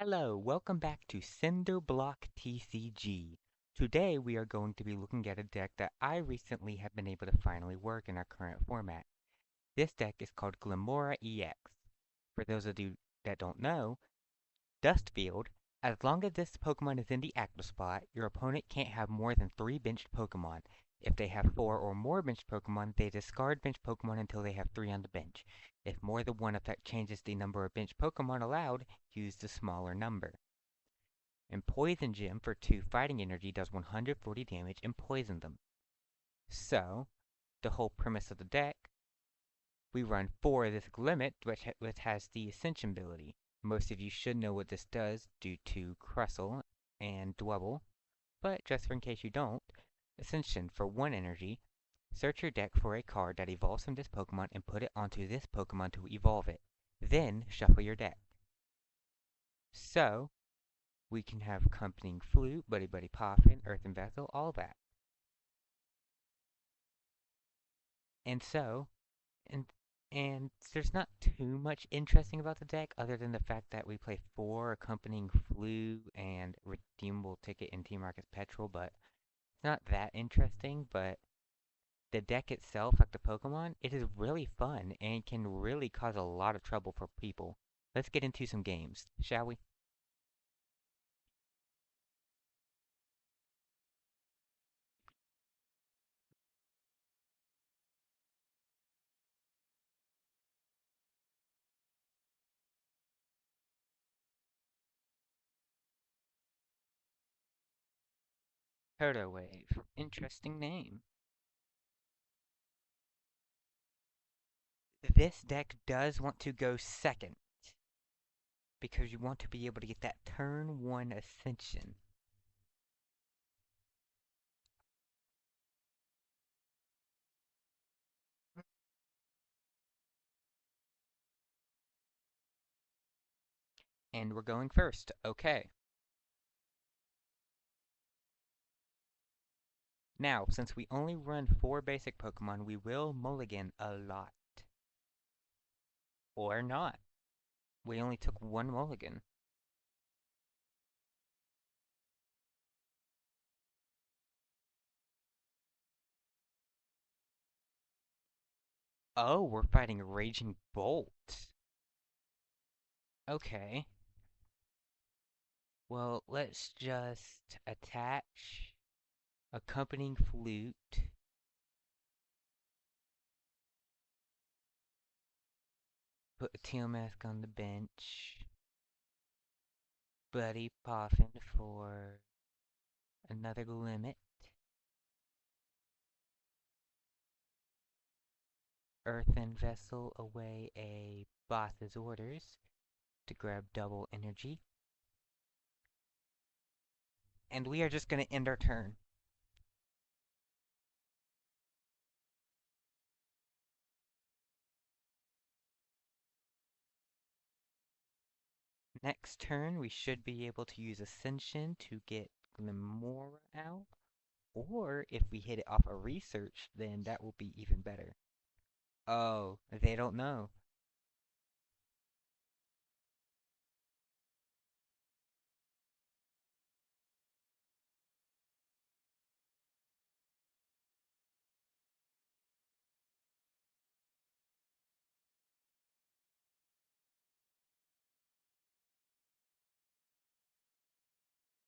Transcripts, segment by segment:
Hello, welcome back to Cinderblock TCG. Today we are going to be looking at a deck that I recently have been able to finally work in our current format. This deck is called Glimmora EX. For those of you that don't know, Dustfield, as long as this Pokemon is in the active spot, your opponent can't have more than 3 benched Pokemon. If they have 4 or more benched Pokemon, they discard benched Pokemon until they have 3 on the bench. If more than one effect changes the number of benched Pokemon allowed, use the smaller number. And Poison Gem for 2 fighting energy does 140 damage and poison them. So, the whole premise of the deck, we run 4 of this Glimmet, which has the Ascension ability. Most of you should know what this does due to Crustle and Dwebble, but just in case you don't, Ascension for 1 energy, search your deck for a card that evolves from this Pokemon and put it onto this Pokemon to evolve it. Then shuffle your deck. So, we can have Accompanying Flute, Buddy-Buddy Poffin, Earthen Vessel, all that. And there's not too much interesting about the deck other than the fact that we play 4 Accompanying Flute and Redeemable Ticket in Team Rocket's Petrel, but it's not that interesting, but the deck itself, like the Pokemon, it is really fun and can really cause a lot of trouble for people. Let's get into some games, shall we? Turtle Wave. Interesting name. This deck does want to go second, because you want to be able to get that turn 1 Ascension. And we're going first. Okay. Now, since we only run 4 basic Pokemon, we will mulligan a lot. Or not. We only took 1 mulligan. Oh, we're fighting Raging Bolt. Okay. Well, let's just attach Accompanying Flute. Put a Teal Mask on the bench. Buddy Poffin for another Glimmet. Earthen Vessel away a boss's orders to grab double energy. And we are just going to end our turn. Next turn, we should be able to use Ascension to get Glimmora out. Or if we hit it off a research, then that will be even better. Oh, they don't know.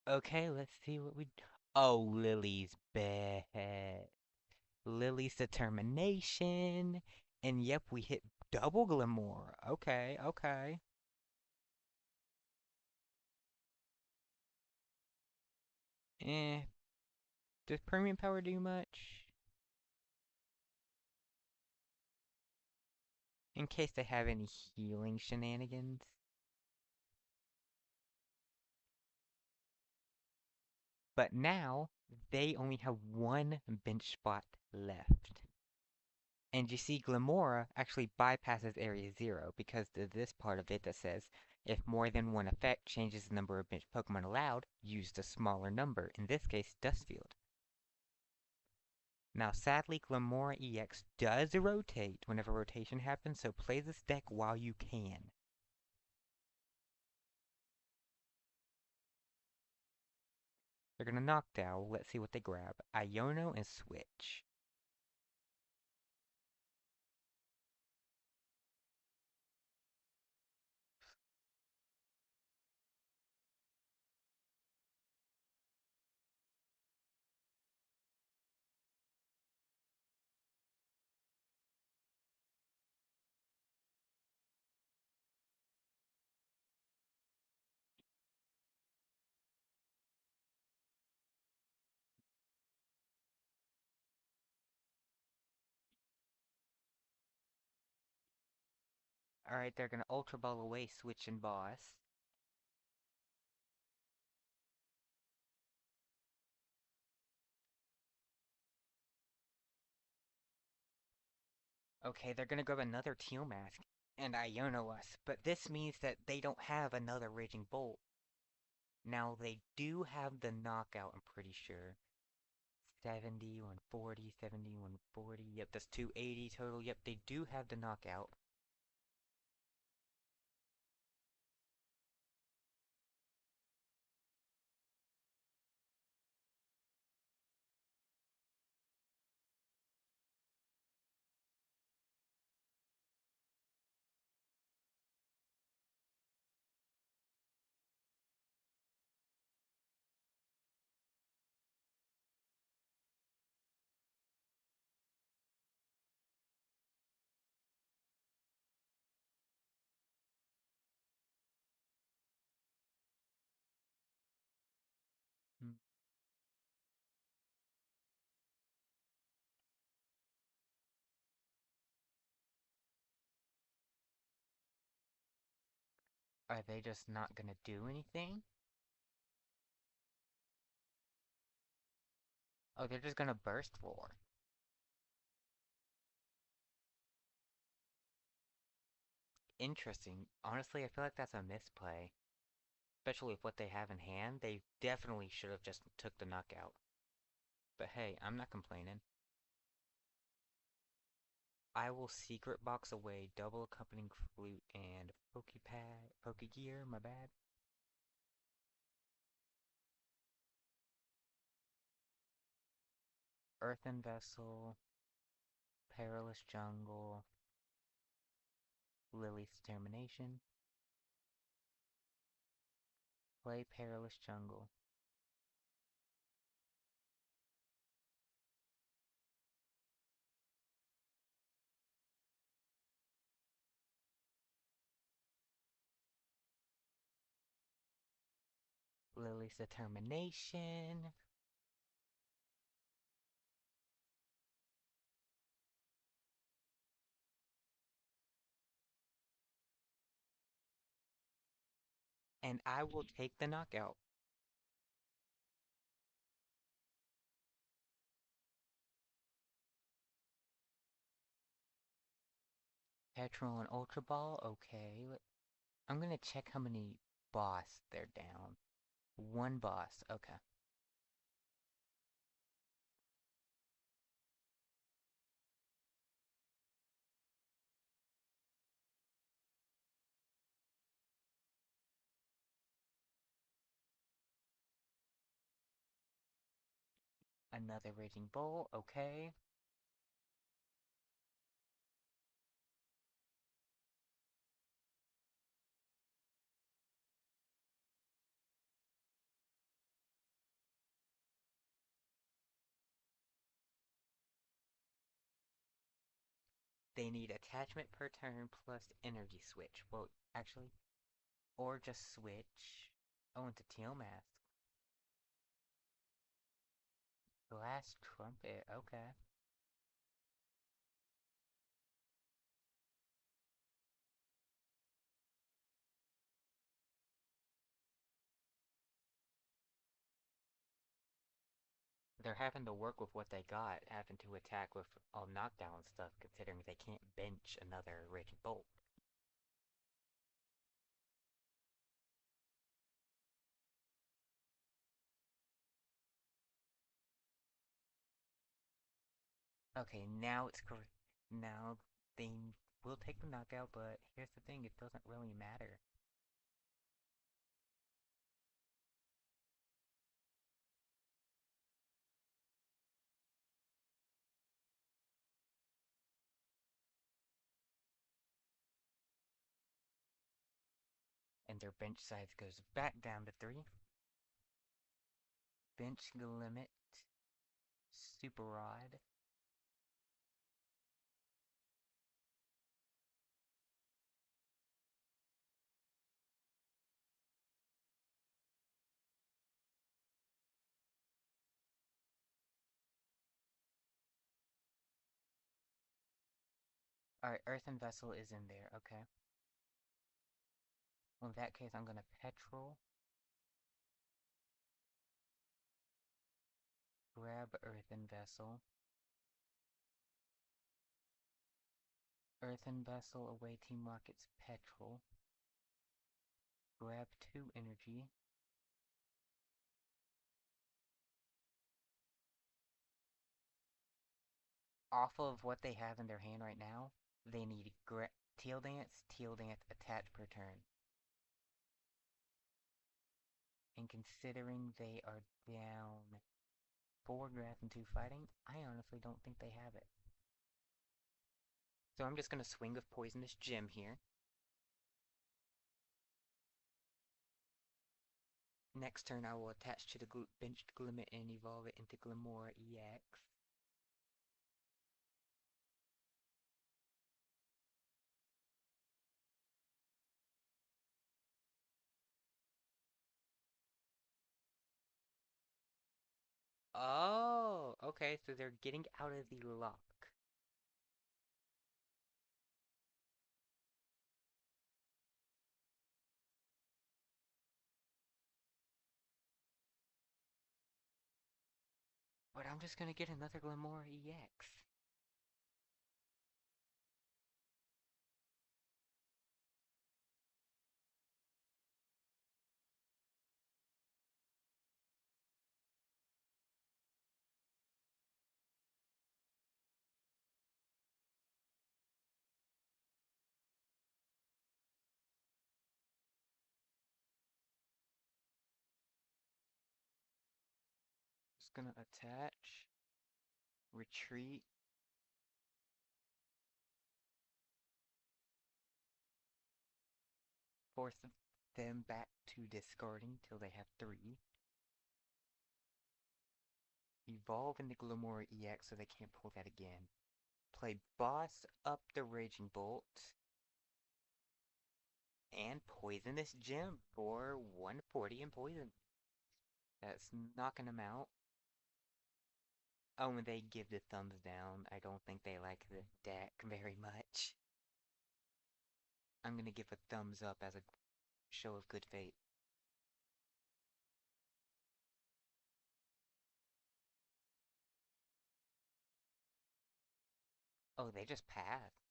Okay, let's see what we... Oh, Lillie's bad. Lillie's Determination. And yep, we hit double Glimmora. Okay, okay. Eh, does Premium Power do much? In case they have any healing shenanigans. But now, they only have 1 bench spot left. And you see, Glimmora actually bypasses Area 0 because there's this part of it that says, if more than 1 effect changes the number of bench Pokemon allowed, use the smaller number, in this case, Dustfield. Now, sadly, Glimmora EX does rotate whenever rotation happens, so play this deck while you can. They're gonna Noctowl. Let's see what they grab. Iono and Switch. Alright, they're gonna Ultra Ball away Switch and Boss. Okay, they're gonna grab another Teal Mask and Iono us, but this means that they don't have another Raging Bolt. Now, they do have the Knockout, I'm pretty sure. 70, 140, 70, 140. Yep, that's 280 total. Yep, they do have the Knockout. Hmm. Are they just not gonna do anything? Oh, they're just gonna Burst Roar. Interesting. Honestly, I feel like that's a misplay. Especially with what they have in hand, they definitely should have just took the Knockout. But hey, I'm not complaining. I will Secret Box away double Accompanying Flute and Pokégear, my bad. Earthen Vessel, Perilous Jungle, Lillie's Determination. Play Perilous Jungle. Lillie's Determination. And I will take the Knockout. Petrel and Ultra Ball, okay. I'm gonna check how many boss they're down. One boss, okay. Another Raging Bolt, okay. They need attachment per turn plus energy switch. Well, actually, or just switch. Oh, into Teal Mask. Blast Trumpet, okay. They're having to work with what they got, having to attack with all knockdown stuff, considering they can't bench another Raging Bolt. Okay, now it's correct. Now they will take the knockout, but here's the thing, it doesn't really matter. and their bench size goes back down to 3. Bench Glimmet Super Rod. Alright, Earthen Vessel is in there, okay. Well, in that case, I'm gonna Petrel. Grab Earthen Vessel. Earthen Vessel away Team Rocket's Petrel. Grab 2 energy. Off of what they have in their hand right now, they need Teal Dance, attach per turn. And considering they are down 4 grass and 2 fighting, I honestly don't think they have it. So I'm just gonna swing with Poisonous Gem here. Next turn I will attach to the benched Glimmet and evolve it into Glimmora EX. Oh, okay, so they're getting out of the lock. But I'm just gonna get another Glimmora EX. Just gonna attach, retreat, force them back to discarding till they have 3. Evolve into Glimmora EX so they can't pull that again. Play Boss up the Raging Bolt. And Poisonous Gem for 140 in poison. That's knocking them out. Oh, and they give the thumbs down. I don't think they like the deck very much. I'm gonna give a thumbs up as a show of good faith. Oh, they just passed.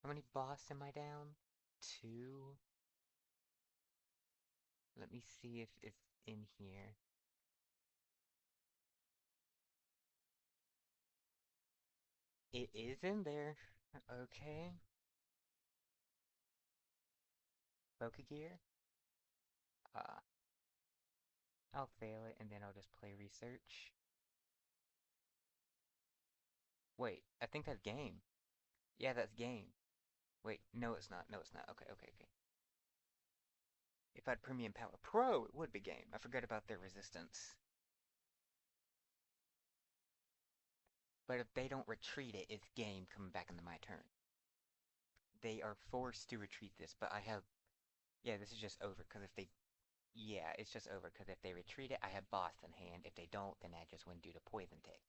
How many boss am I down? 2? Let me see if it's in here. It is in there. Okay. Pokégear? Uh, I'll fail it and then I'll just play research. Wait, I think that's game. Yeah, that's game. Wait, no it's not. No it's not. Okay, okay, okay. If I had Premium Power Pro, it would be game. I forgot about their resistance. But if they don't retreat it, it's game coming back into my turn. They are forced to retreat this, but I have... Yeah, this is just over, because if they... Yeah, it's just over, because if they retreat it, I have Boss in hand. If they don't, then I just win due to Poison Tick.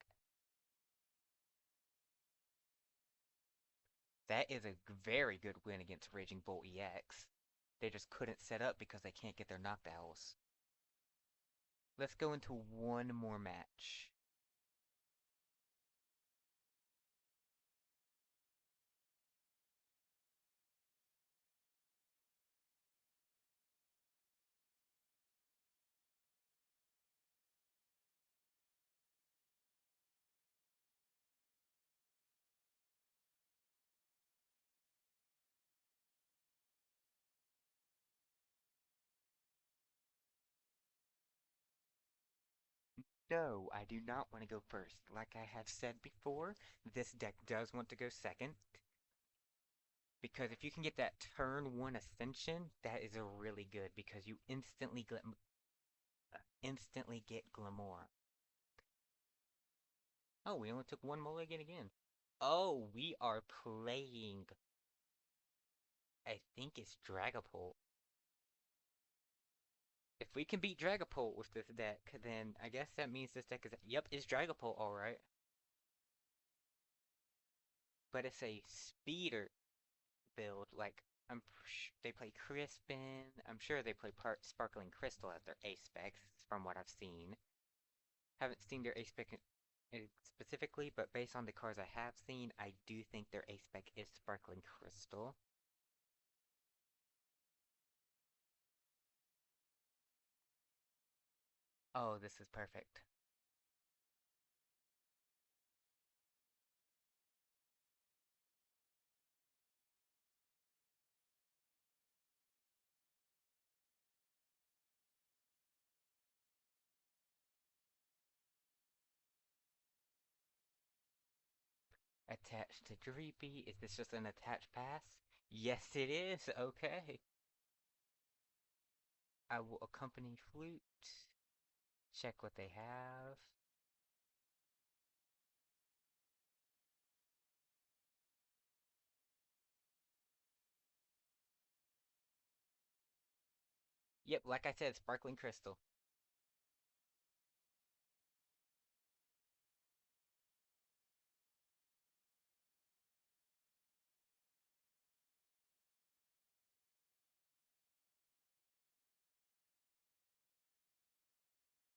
That is a very good win against Raging Bolt EX. They just couldn't set up because they can't get their Noctowls. Let's go into one more match. No, I do not want to go first. Like I have said before, this deck does want to go second. Because if you can get that turn 1 Ascension, that is a really good because you instantly get Glimmora. Oh, we only took one mulligan again. Oh, we are playing. I think it's Dragapult. If we can beat Dragapult with this deck, then I guess that means this deck is. Yep, it's Dragapult, alright. But it's a speeder build. Like, they play Crispin. I'm sure they play Sparkling Crystal as their ace specs, from what I've seen. Haven't seen their ace spec specifically, but based on the cards I have seen, I do think their ace spec is Sparkling Crystal. Oh, this is perfect. Attached to Dreepy. Is this just an attached pass? Yes, it is. Okay. I will accompany Flute. Check what they have. Yep, like I said, Sparkling Crystal.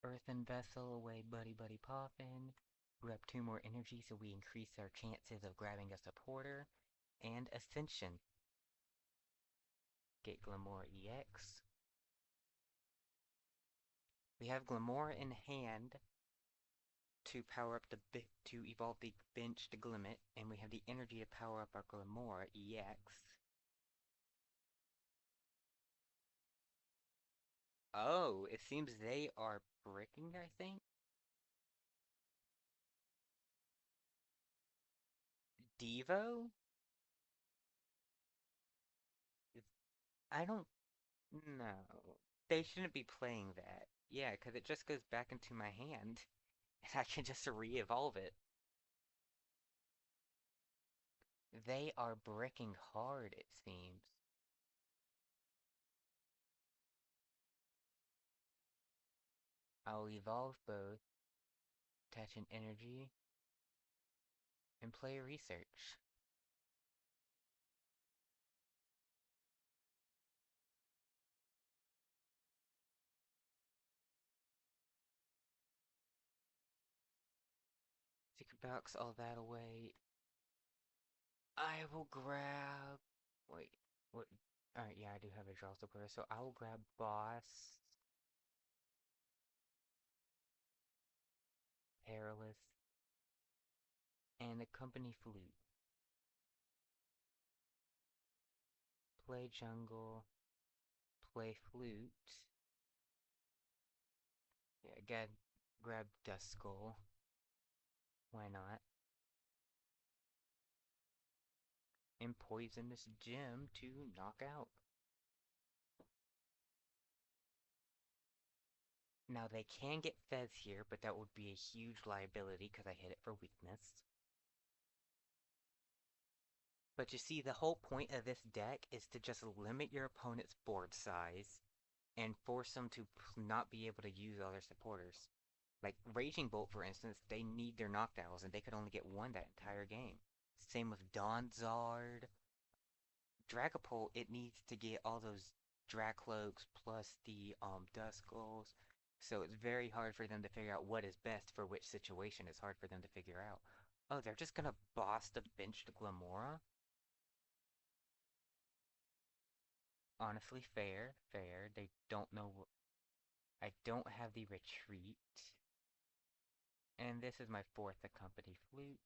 Earthen Vessel away Buddy-Buddy Poffin. Grab 2 more energy so we increase our chances of grabbing a supporter. And Ascension. Get Glimmora EX. We have Glimmora in hand to power up to evolve the bench to Glimmet, and we have the energy to power up our Glimmora EX. Oh, it seems they are bricking, I think? Devo? I don't know. They shouldn't be playing that. Yeah, because it just goes back into my hand, and I can just re-evolve it. They are bricking hard, it seems. I'll evolve both, attach an energy, and play research. Secret Box all that away. I will grab. Wait, what? Alright, yeah, I do have a draw supporter, so I will grab Boss, Perilous, and Accompany Flute. Play Jungle, play Flute. Yeah, again, grab Duskull. Why not? And Poisonous Gem to knock out. Now they can get Fez here, but that would be a huge liability because I hit it for weakness. But you see, the whole point of this deck is to just limit your opponent's board size and force them to not be able to use other supporters. Like Raging Bolt, for instance, they need their knockdowns, and they could only get one that entire game. Same with Donzard. Dragapult, it needs to get all those Dracloaks plus the Duskulls. So it's very hard for them to figure out what is best for which situation. It's hard for them to figure out. Oh, they're just gonna boss the bench to Glimmora? Honestly, fair, fair. They don't know. I don't have the retreat. And this is my 4th Accompany Flute.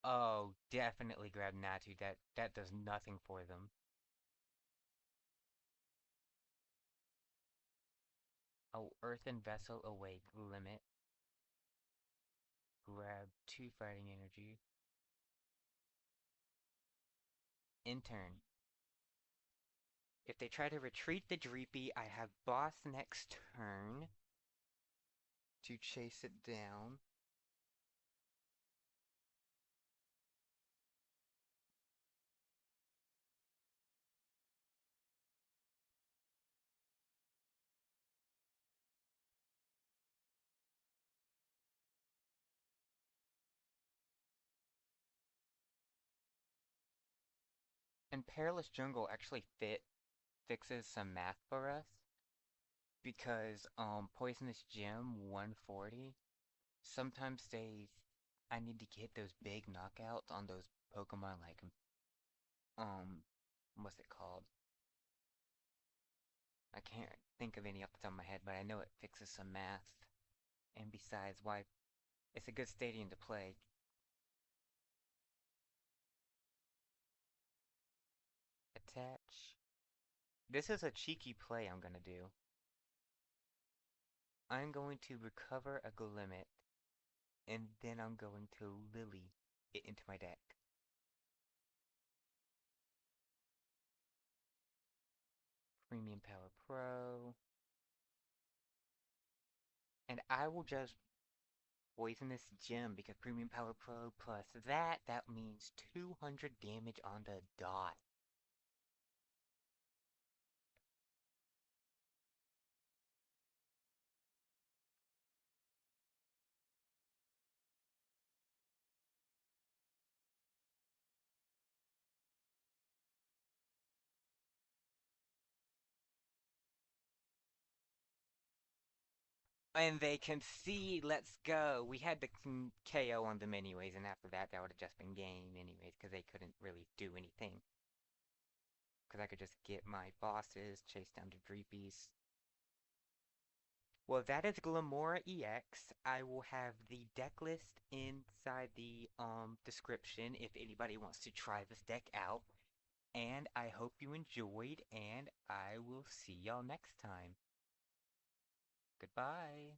Oh, definitely grab Natu. That does nothing for them. Oh, Earthen Vessel away Limit. Grab 2 fighting energy. in turn. If they try to retreat the Dreepy, I have boss next turn to chase it down. And Perilous Jungle actually fixes some math for us because Poisonous Gem 140, sometimes I need to get those big knockouts on those Pokemon like um what's it called? I can't think of any off the top of my head, but I know it fixes some math. And besides, why it's a good stadium to play. Attach. This is a cheeky play I'm gonna do. I'm going to recover a Glimmet, and then I'm going to Lillie it into my deck. Premium Power Pro. And I will just Poisonous Gem because Premium Power Pro plus that means 200 damage on the dot. And they concede, let's go. We had the KO on them anyways, and after that would have just been game anyways, because they couldn't really do anything. Because I could just get my bosses, chase down the Dreepies. Well, that is Glimmora EX. I will have the deck list inside the description if anybody wants to try this deck out. And I hope you enjoyed, and I will see y'all next time. Goodbye.